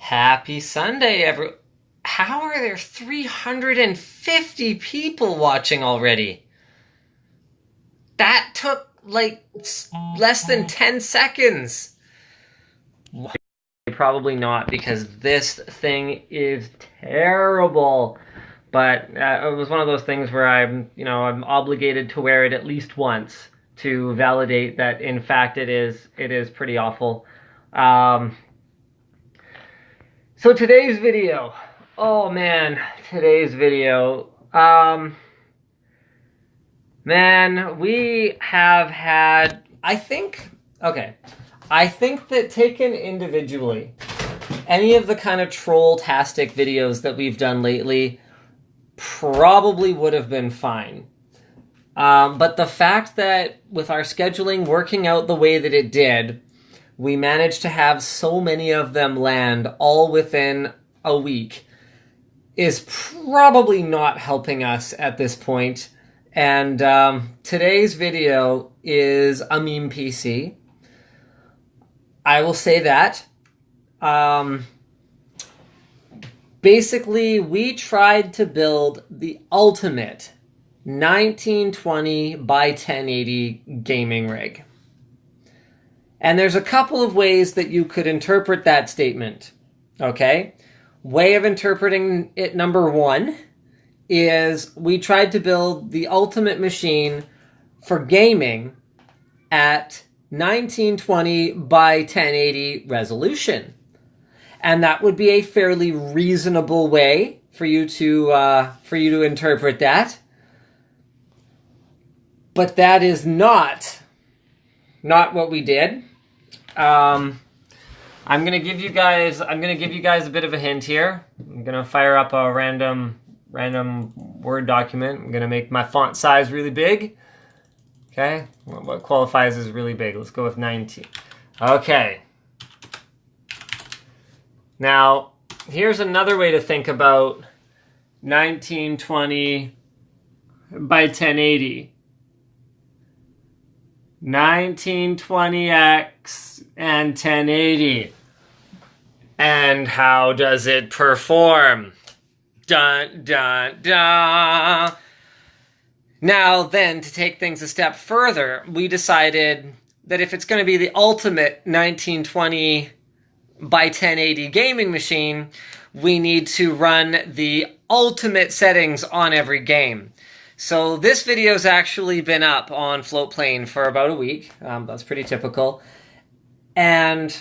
Happy Sunday, everyone. How are there 350 people watching already? That took like less than 10 seconds. Probably not, because this thing is terrible. But it was one of those things where I'm obligated to wear it at least once to validate that in fact it is pretty awful. So today's video, oh man, today's video, man, we have had, I think that taken individually, any of the kind of troll-tastic videos that we've done lately probably would have been fine. But the fact that with our scheduling working out the way that it did, we managed to have so many of them land all within a week is probably not helping us at this point. And today's video is a meme PC. I will say that. Basically, we tried to build the ultimate 1920 by 1080 gaming rig. And there's a couple of ways that you could interpret that statement, okay? Way of interpreting it, number one, is we tried to build the ultimate machine for gaming at 1920 by 1080 resolution. And that would be a fairly reasonable way for you to interpret that. But that is not what we did. I'm gonna give you guys a bit of a hint here. I'm gonna fire up a random Word document. I'm gonna make my font size really big. Okay, what qualifies as really big? Let's go with 19. Okay. Now, here's another way to think about 1920 by 1080. 1920x and 1080. And how does it perform? Dun, dun, dun. Now then, to take things a step further, we decided that if it's going to be the ultimate 1920 by 1080 gaming machine, we need to run the ultimate settings on every game. So this video's actually been up on Floatplane for about a week. That's pretty typical. And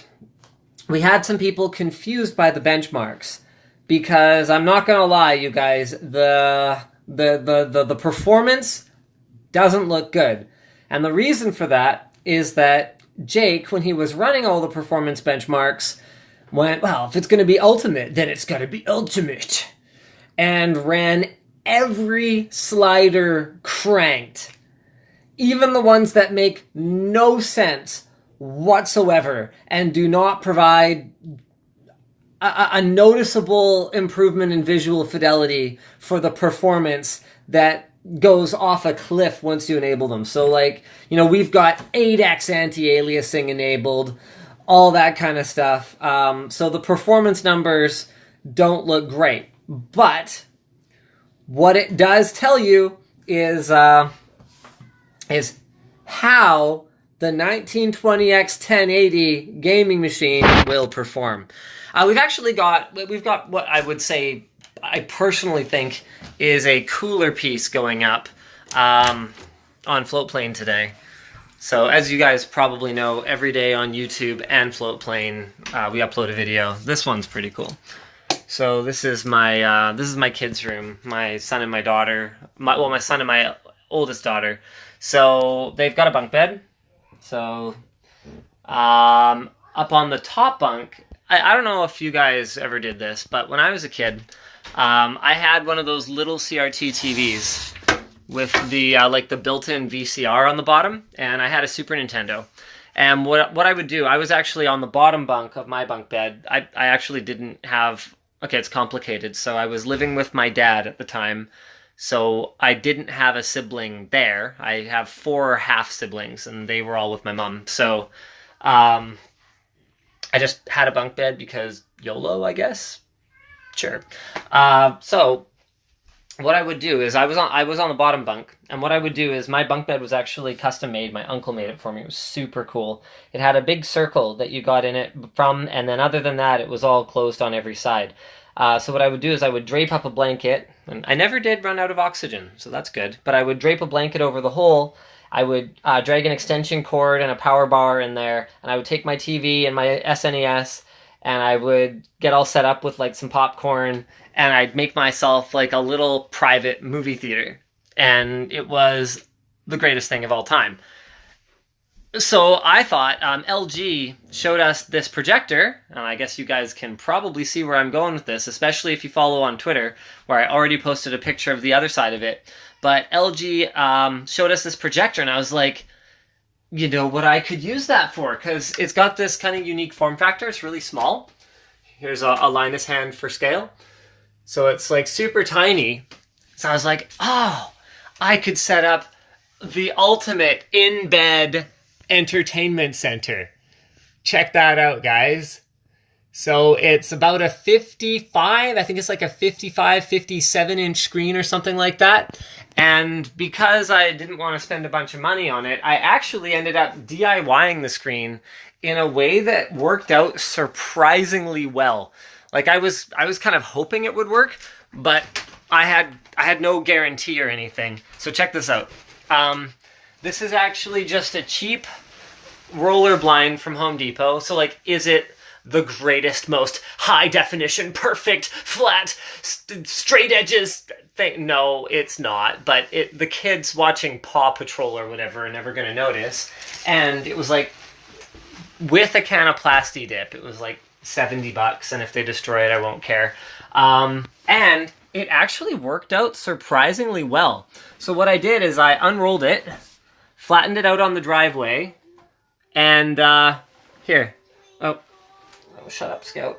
we had some people confused by the benchmarks, because I'm not gonna lie, you guys, the performance doesn't look good. And the reason for that is that Jake, when he was running all the performance benchmarks, went, well, if it's gonna be ultimate, then it's gotta be ultimate. And ran every slider cranked, even the ones that make no sense whatsoever and do not provide a noticeable improvement in visual fidelity for the performance that goes off a cliff once you enable them. So we've got 8x anti-aliasing enabled, all that kind of stuff. So the performance numbers don't look great, but what it does tell you is how the 1920x 1080 gaming machine will perform. We've got what I would say, I personally think, is a cooler piece going up on Floatplane today. So as you guys probably know, every day on YouTube and Floatplane, we upload a video. This one's pretty cool. So this is my kids' room. My son and my daughter. My son and my oldest daughter. So they've got a bunk bed. So up on the top bunk, I don't know if you guys ever did this, but when I was a kid, I had one of those little CRT TVs with the the built-in VCR on the bottom, and I had a Super Nintendo. And what I would do, I was actually on the bottom bunk of my bunk bed. I actually didn't have. Okay, it's complicated. So I was living with my dad at the time, so I didn't have a sibling there. I have 4 half siblings, and they were all with my mom. So I just had a bunk bed because YOLO, I guess. Sure. So what I would do is I was on the bottom bunk, and what I would do is my bunk bed was actually custom made. My uncle made it for me. It was super cool. It had a big circle that you got in it from, and then other than that, it was all closed on every side. So what I would do is I would drape up a blanket, and I never did run out of oxygen, so that's good. But I would drape a blanket over the hole. I would drag an extension cord and a power bar in there, and I would take my TV and my SNES, and I would get all set up with like some popcorn, and I'd make myself like a little private movie theater. And it was the greatest thing of all time. So I thought LG showed us this projector, and I guess you guys can probably see where I'm going with this, especially if you follow on Twitter, where I already posted a picture of the other side of it. But LG showed us this projector, and I was like, you know what I could use that for? Because it's got this kind of unique form factor. It's really small. Here's a Linus hand for scale. So it's like super tiny. So I was like, oh, I could set up the ultimate in-bed entertainment center. Check that out, guys. So it's about a 55, I think it's like a 55, 57 inch screen or something like that. And because I didn't want to spend a bunch of money on it, I actually ended up DIYing the screen in a way that worked out surprisingly well. Like I was kind of hoping it would work, but I had no guarantee or anything. So check this out. This is actually just a cheap roller blind from Home Depot. So like, is it the greatest, most high definition, perfect, flat, straight edges thing? No, it's not. But the kids watching Paw Patrol or whatever are never going to notice. And it was like, with a can of Plasti Dip, it was like $70, and if they destroy it, I won't care. And it actually worked out surprisingly well. So what I did is I unrolled it, flattened it out on the driveway, and here. Oh, shut up, Scout.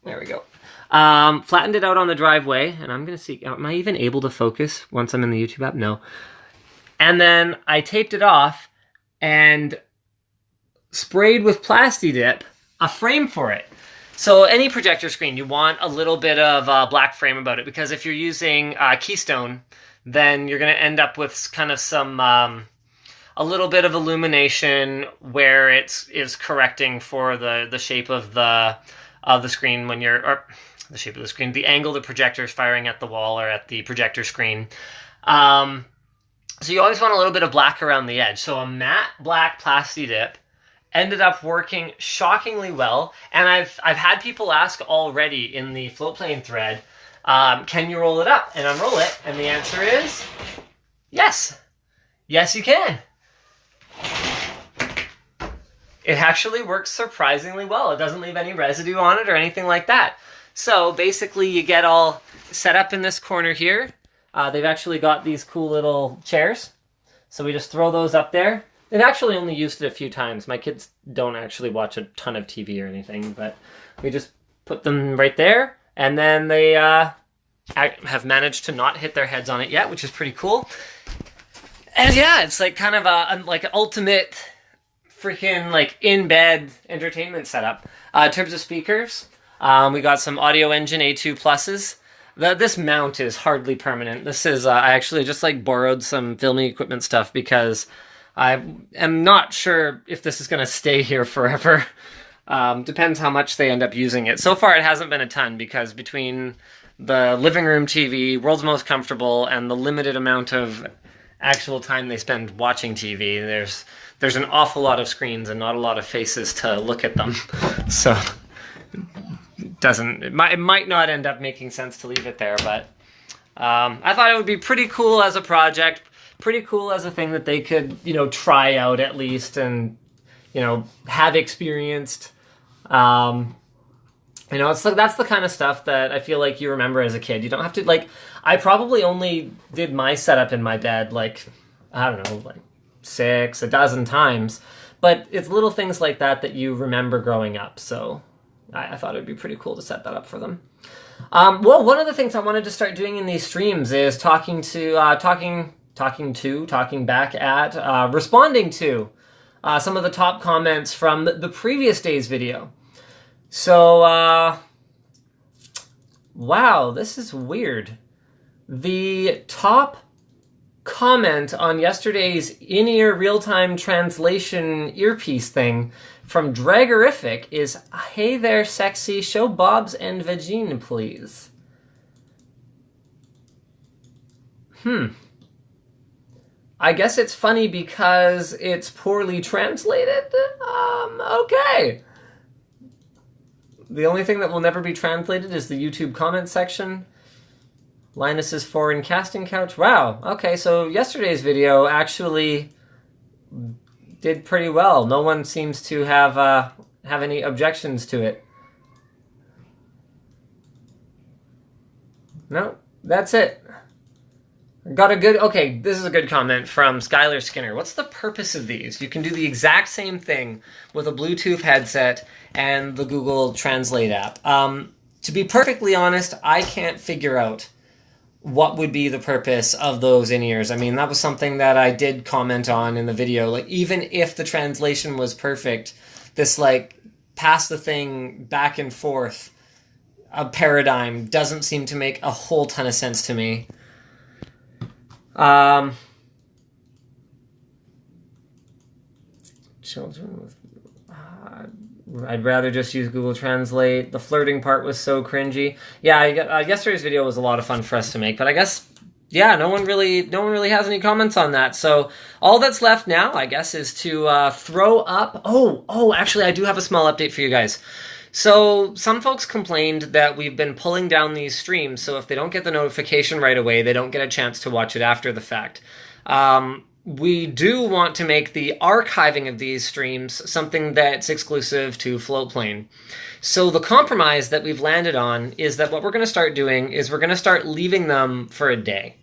There we go. Flattened it out on the driveway, and I'm going to see, am I even able to focus once I'm in the YouTube app? No. And then I taped it off and sprayed with Plasti Dip a frame for it. So any projector screen, you want a little bit of black frame about it, because if you're using Keystone, then you're going to end up with kind of some a little bit of illumination where it is correcting for the shape of the screen when you're, or the shape of the screen, the angle the projector is firing at the wall or at the projector screen. So you always want a little bit of black around the edge. So a matte black Plasti Dip ended up working shockingly well, and I've had people ask already in the Floatplane thread, can you roll it up and unroll it? And the answer is yes. Yes, you can. It actually works surprisingly well. It doesn't leave any residue on it or anything like that. So basically you get all set up in this corner here. They've actually got these cool little chairs. So we just throw those up there. They've actually only used it a few times. My kids don't actually watch a ton of TV or anything, but we just put them right there, and then they have managed to not hit their heads on it yet, which is pretty cool. And yeah, it's like kind of like an ultimate freaking like in-bed entertainment setup. In terms of speakers, we got some Audio Engine A2 Pluses. This mount is hardly permanent. This is, I actually just like borrowed some filming equipment stuff because I am not sure if this is going to stay here forever. Depends how much they end up using it. So far it hasn't been a ton, because between the living room TV, world's most comfortable, and the limited amount of actual time they spend watching TV, there's an awful lot of screens and not a lot of faces to look at them. So it might not end up making sense to leave it there, but I thought it would be pretty cool as a project, pretty cool as a thing that they could, try out at least and, have experienced. It's like, that's the kind of stuff that I feel like you remember as a kid. You don't have to, I probably only did my setup in my bed, I don't know, 6, a dozen times, but it's little things like that you remember growing up. So I thought it'd be pretty cool to set that up for them. Well, one of the things I wanted to start doing in these streams is responding to some of the top comments from the previous day's video. So Wow, this is weird. The top comment on yesterday's in-ear real-time translation earpiece thing from Dragorific is, "Hey there, sexy, show Bob's and vagine, please." I guess it's funny because it's poorly translated? Okay. The only thing that will never be translated is the YouTube comment section. Linus's foreign casting couch. Wow. Okay, so yesterday's video actually did pretty well. No one seems to have any objections to it. No, that's it. Got a good... Okay, this is a good comment from Skylar Skinner. What's the purpose of these? You can do the exact same thing with a Bluetooth headset and the Google Translate app. To be perfectly honest, I can't figure out what would be the purpose of those in-ears. I mean, that was something that I did comment on in the video. Like, even if the translation was perfect, this, like, pass the thing back and forth a paradigm doesn't seem to make a whole ton of sense to me. Children with... I'd rather just use Google Translate. The flirting part was so cringy. Yeah, yesterday's video was a lot of fun for us to make, but I guess, yeah, no one really has any comments on that. So all that's left now, I guess, is to throw up... Oh, actually, I do have a small update for you guys. So some folks complained that we've been pulling down these streams, so if they don't get the notification right away, they don't get a chance to watch it after the fact. We do want to make the archiving of these streams something that's exclusive to Floatplane. So the compromise that we've landed on is that what we're going to start doing is we're going to start leaving them for a day.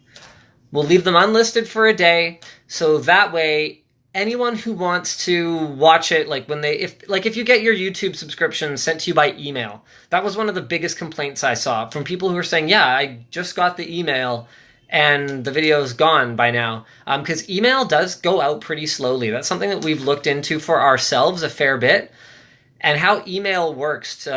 We'll leave them unlisted for a day, so that way anyone who wants to watch it, like if you get your YouTube subscription sent to you by email, that was one of the biggest complaints I saw from people who were saying, yeah, I just got the email and the video's gone by now. Because email does go out pretty slowly. That's something that we've looked into for ourselves a fair bit. And how email works,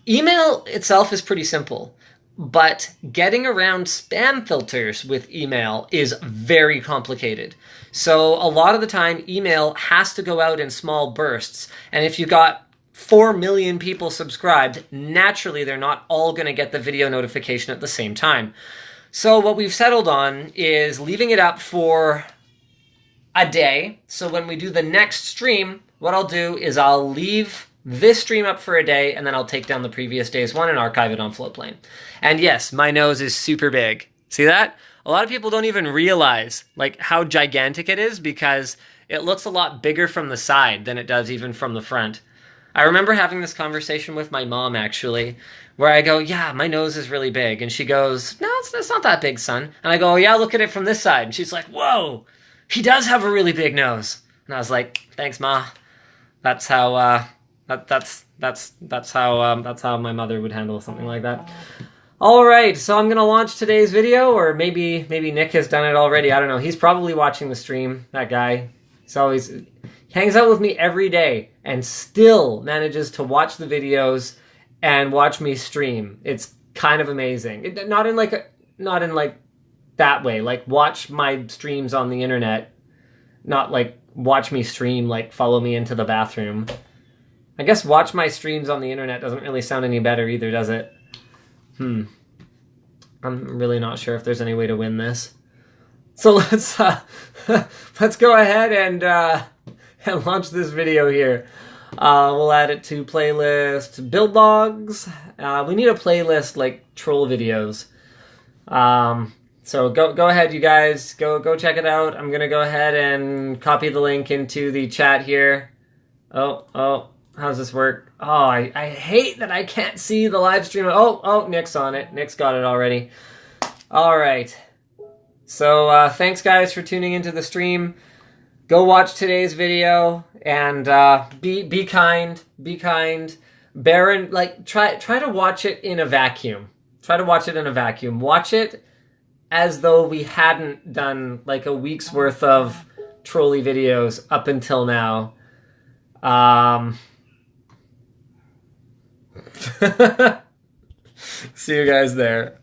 email itself is pretty simple. But getting around spam filters with email is very complicated. So a lot of the time, email has to go out in small bursts. And if you got 4 million people subscribed, naturally they're not all going to get the video notification at the same time. So what we've settled on is leaving it up for a day. So when we do the next stream, what I'll do is I'll leave this stream up for a day, and then I'll take down the previous day's one and archive it on Floatplane. And yes, my nose is super big. See that? A lot of people don't even realize like how gigantic it is because it looks a lot bigger from the side than it does even from the front. I remember having this conversation with my mom, actually, where I go, yeah, my nose is really big. And she goes, no, it's not that big, son. And I go, yeah, look at it from this side. And she's like, whoa, he does have a really big nose. And I was like, thanks, Ma. That's how... That's how my mother would handle something like that. All right, so I'm gonna launch today's video, or maybe Nick has done it already. I don't know. He's probably watching the stream. That guy. He hangs out with me every day and still manages to watch the videos and watch me stream. It's kind of amazing. Not in that way. Like watch my streams on the internet, not like watch me stream. Like follow me into the bathroom. I guess watch my streams on the internet doesn't really sound any better either, does it? I'm really not sure if there's any way to win this. So let's go ahead and launch this video here. We'll add it to playlist build logs. We need a playlist like troll videos. So go ahead, you guys. Go check it out. I'm gonna go ahead and copy the link into the chat here. Oh. How does this work? Oh, I hate that I can't see the live stream. Oh, Nick's on it. Nick's got it already. All right. So thanks, guys, for tuning into the stream. Go watch today's video and be kind. Be kind. Baron, try to watch it in a vacuum. Try to watch it in a vacuum. Watch it as though we hadn't done like a week's worth of trolley videos up until now. See you guys there.